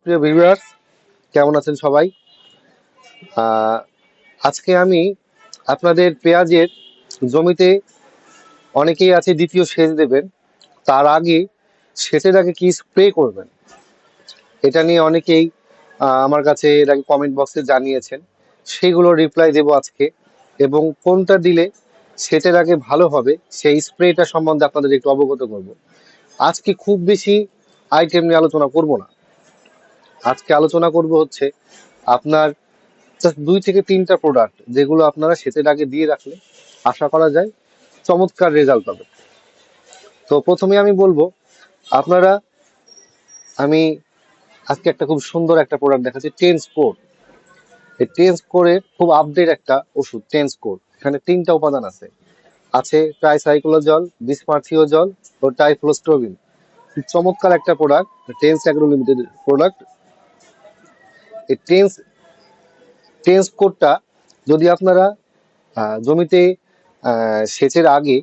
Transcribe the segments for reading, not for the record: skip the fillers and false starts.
প্রিয় ভিউয়ার্স, কেমন আছেন সবাই? আহ, আজকে আমি আপনাদের পেঁয়াজের জমিতে অনেকেই আছে দ্বিতীয় সেচ দেবেন, তার আগে সেচের আগে কি স্প্রে করবেন এটা নিয়ে অনেকেই আমার কাছে এর আগে কমেন্ট বক্সে জানিয়েছেন। সেইগুলো রিপ্লাই দেবো আজকে, এবং কোনটা দিলে সেচের আগে ভালো হবে সেই স্প্রেটা সম্বন্ধে আপনাদের একটু অবগত করব। আজকে খুব বেশি আইটেম নিয়ে আলোচনা করব না। আজকে আলোচনা করব হচ্ছে আপনার জাস্ট 2 থেকে 3টা প্রোডাক্ট, যেগুলো আপনারা সেচের আগে দিয়ে রাখলে আশা করা যায় চমৎকার রেজাল্ট পাবে। তো প্রথমে আমি বলবো আপনারা, আমি আজকে একটা খুব সুন্দর একটা প্রোডাক্ট দেখাচ্ছি, টেন স্কোর। এই টেন স্কোরের খুব আপডেট একটা ওষুধ টেন স্কোর। এখানে 3টা উপাদান আছে আছে ট্রাইসাইক্লোজল, বিসমার্থিওজল ও টাইফ্লোস্টোবিন। চমৎকার একটা product, tense agro limited product. এই টেন্স টেন্স কোডটা যদি আপনারা জমিতে সেচের আগে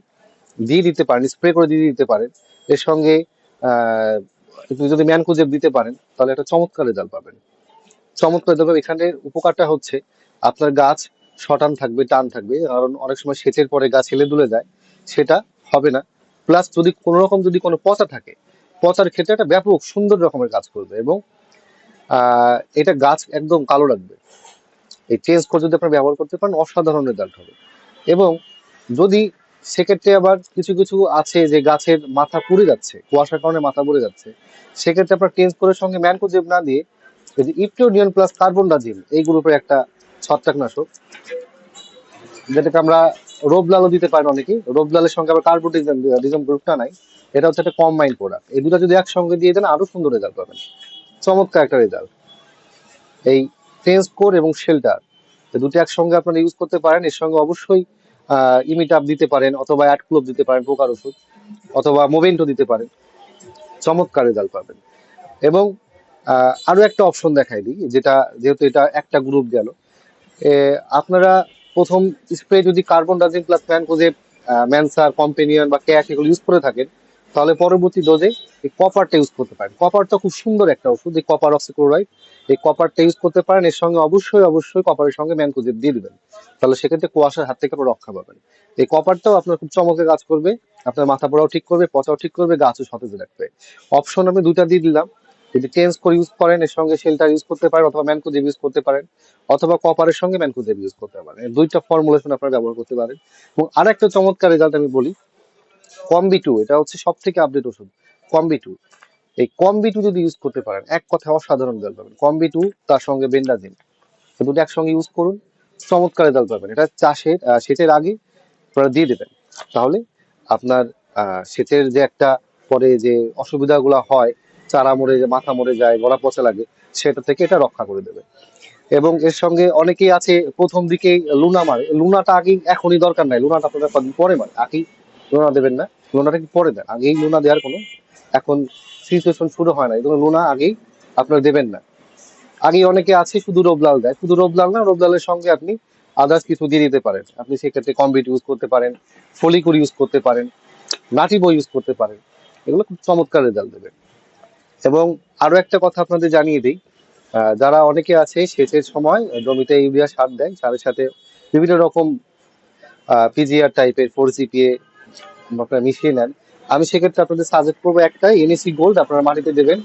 দিয়ে দিতে পারেন, স্প্রে করে দিয়ে দিতে পারেন, এর সঙ্গে আহ, একটু যদি ম্যানকোজেব দিতে পারেন, তাহলে একটা চমৎকার রেজাল্ট পাবেন। চমৎকার রেজাল্ট পাবেন। এখানের উপকারটা হচ্ছে আপনার গাছ শটান থাকবে, টান থাকবে, কারণ অনেক সময় সেচের পরে গাছ হেলে দুলে যায়, সেটা হবে না। প্লাস যদি কোনো রকম যদি কোনো পচা থাকে, পচার ক্ষেত্রে একটা ব্যাপক সুন্দর রকমের কাজ করবে, এবং এটা গাছ একদম কালো রাখবে। এই চেঞ্জ করে যদি আপনারা ব্যবহার করতে পারেন, অসাধারণ রেজাল্ট হবে। এবং যদি সেক্ষেত্রে আবার কিছু কিছু আছে যে গাছের মাথা পুড়ে যাচ্ছে, কুয়াশার কারণে মাথা পুড়ে যাচ্ছে, সেক্ষেত্রে আপনার টেন্স করে সঙ্গে ম্যানকোজেব না দিয়ে যদি ইপ্টোডিয়ন প্লাস কার্বনডাজিম এই গ্রুপের একটা ছত্রাকনাশক, যেটাকে আমরা রোবলালও দিতে পারেন অনেকেই, রোবলালের সঙ্গে আবার কার্বোডিজম গ্রুপটা নাই, এটা হচ্ছে একটা কম্বাইন প্রোডাক্ট। এই দুটো যদি একসঙ্গে দিয়ে দেন আরো সুন্দর রেজাল্ট পাবেন, চমৎকার একটা রেজাল্ট। এই টেন্স কোর এবং শেল্টার দুটো একসঙ্গে আপনারা ইউজ করতে পারেন। এর সঙ্গে অবশ্যই ইমিটাপ দিতে পারেন, অথবা অ্যাডক্লোভ দিতে পারেন পোকার ওষুধ, অথবা মোভেন্টো দিতে পারেন, চমৎকার রেজাল্ট পাবেন। এবং আরো একটা অপশন দেখাই দিই, যেটা যেহেতু এটা একটা গ্রুপ গেল, আপনারা প্রথম স্প্রে যদি কার্বন ডাইজিং প্লাস ম্যানকোজেব, ম্যানসার, কম্পেনিয়ন বা ক্যাশ এগুলো ইউজ করে থাকেন, তাহলে পরবর্তী ডোজে এই কপারটা ইউজ করতে পারেন। কপারটা খুব সুন্দর একটা ওষুধ, এই কপার অক্সিক্লোরাইড, এই কপারটা ইউজ করতে পারেন। এর সঙ্গে অবশ্যই অবশ্যই কপারের সঙ্গে ম্যানকোজেব দিয়ে দিবেন, তাহলে সেক্ষেত্রে কুয়াশার হাত থেকে আপনার রক্ষা পাবেন। এই কপারটাও আপনার খুব চমকে কাজ করবে, আপনার মাথা পোড়াও ঠিক করবে, পচাও ঠিক করবে, গাছও সতেজ রাখবে। অপশন আমি 2টা দিয়ে দিলাম। যদি চেঞ্জ করে ইউজ করেন, এর সঙ্গে শেল্টার ইউজ করতে পারেন, অথবা ম্যানকোজেব ইউজ করতে পারেন, অথবা কপারের সঙ্গে ম্যানকোজেব ইউজ করতে পারেন। এই 2টা ফর্মুলেশন আপনারা ব্যবহার করতে পারেন। এবং আরেকটা চমৎকার রেজাল্ট আমি বলি, কম্বি 2, এটা হচ্ছে সব থেকে আপডেট ওষুধ, কম্বি 2। এই কম্বি 2 যদি ইউজ করতে পারেন, এক কথায় অসাধারণ রেজাল্ট পাবেন। কম্বি 2 তার সঙ্গে বেন্ডাজিম, দুটো একসঙ্গে ইউজ করুন, চমৎকার রেজাল্ট পাবেন। এটা সেচের আগে আপনারা দিয়ে দেবেন, তাহলে আপনার সেচের যে একটা পরে যে অসুবিধাগুলো হয়, চারা মরে যায়, মাথা মরে যায়, গলা পচা লাগে, সেটা থেকে এটা রক্ষা করে দেবে। এবং এর সঙ্গে অনেকেই আছে প্রথম দিকেই লুনা মারে, লুনাটা আগেই, এখনই দরকার নাই, লুনাটা আপনারা কদিন পরে মারে, আগেই লুনা দেবেন না, লুনাটা কি পরে দেন, আগেই লুনা দেওয়ার কোনো এখন সিচুয়েশন শুরু হয় না, এই জন্য লুনা আগেই আপনারা দেবেন না। আগেই অনেকে আছে শুধু রোবলাল দেয়, শুধু রোবলাল না, রোবলালের সঙ্গে আপনি আদার্স কিছু দিয়ে দিতে পারেন। আপনি সেক্ষেত্রে কমবিট ইউজ করতে পারেন, ফলিকুর ইউজ করতে পারেন, নাটিবো ইউজ করতে পারেন, এগুলো খুব চমৎকার রেজাল্ট দেবে। এবং আরো একটা কথা আপনাদের জানিয়ে দিই, যারা অনেকে আছে সেচের সময় জমিতে ইউরিয়া সার দেয়, সারের সাথে বিভিন্ন রকম পিজিআর টাইপের 4 জিপিএ আপনারা মিশিয়ে নেন, আমি সেক্ষেত্রে আপনাদের সাজেস্ট করবো একটাই, এনএসি গোল্ড আপনারা মাটিতে দেবেন।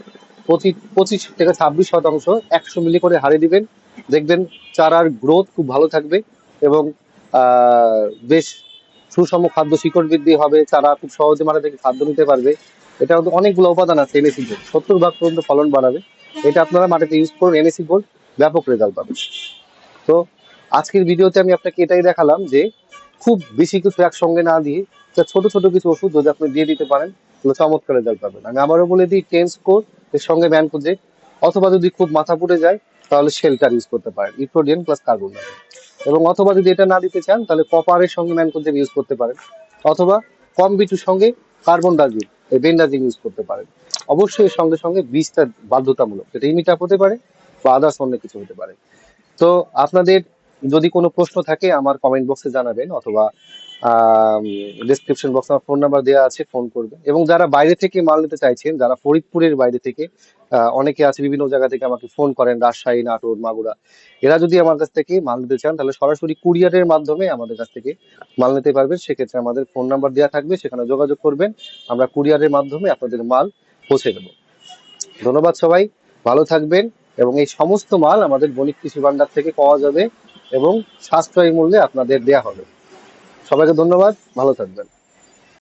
25 থেকে 26% 100 মিলি করে হারে দিবেন, দেখবেন চারার গ্রোথ খুব ভালো থাকবে, এবং বেশ সুষম খাদ্য শিকড় বৃদ্ধি হবে, চারা খুব সহজে মাটি থেকে খাদ্য নিতে পারবে। এটা অনেকগুলো উপাদান আছে এনএসি গোল্ড, 70 ভাগ পর্যন্ত ফলন বাড়াবে। এটা আপনারা মাটিতে ইউজ করুন, এনএসি গোল্ড, ব্যাপক রেজাল্ট পাবেন। তো আজকের ভিডিওতে আমি আপনাকে এটাই দেখালাম যে খুব বেশি কিছু একসঙ্গে না দিয়ে ছোট ছোট কিছু ওষুধ যদি আপনি দিয়ে দিতে পারেন, তাহলে চমৎকার রেজাল্ট পাবেন। আমি আবারও বলে দিই, টেন স্কোর এর সঙ্গে ম্যানকোজেব, অথবা যদি খুব মাথা পুড়ে যায় তাহলে শেল্টার ইউজ করতে পারেন, ইপ্রোডিন প্লাস কার্বন। এবং অথবা যদি এটা না দিতে চান, তাহলে কপারের সঙ্গে ম্যানকোজেব ইউজ করতে পারেন, অথবা কমবি 2 সঙ্গে কার্বন ডাজিম, এই বেন্ডাজিম ইউজ করতে পারেন। অবশ্যই এর সঙ্গে সঙ্গে বীজটা বাধ্যতামূলক, এটা ইমিটাপ হতে পারে বা আদার্স অন্য কিছু হতে পারে। তো আপনাদের যদি কোনো প্রশ্ন থাকে আমার কমেন্ট বক্সে জানাবেন, অথবা ডিসক্রিপশন বক্সে আমার ফোন নাম্বার দেওয়া আছে, ফোন করবেন। এবং যারা বাইরে থেকে মাল নিতে চাইছেন, যারা ফরিদপুরের বাইরে থেকে, অনেকে আছে বিভিন্ন জায়গা থেকে আমাকে ফোন করেন, রাজশাহী, নাটোর, মাগুরা। এরা যদি আমার কাছ থেকে মাল নিতে চান তাহলে সরাসরি কুরিয়ারের মাধ্যমে আমাদের কাছ থেকে মাল নিতে পারবেন। সেক্ষেত্রে আমাদের ফোন নাম্বার দেওয়া থাকবে, সেখানে যোগাযোগ করবেন, আমরা কুরিয়ারের মাধ্যমে আপনাদের মাল পৌঁছে দেবো। ধন্যবাদ সবাই, ভালো থাকবেন। এবং এই সমস্ত মাল আমাদের বণিক কৃষি ভান্ডার থেকে পাওয়া যাবে এবং সাশ্রয়ী মূল্যে আপনাদের দেয়া হবে। সবাইকে ধন্যবাদ, ভালো থাকবেন।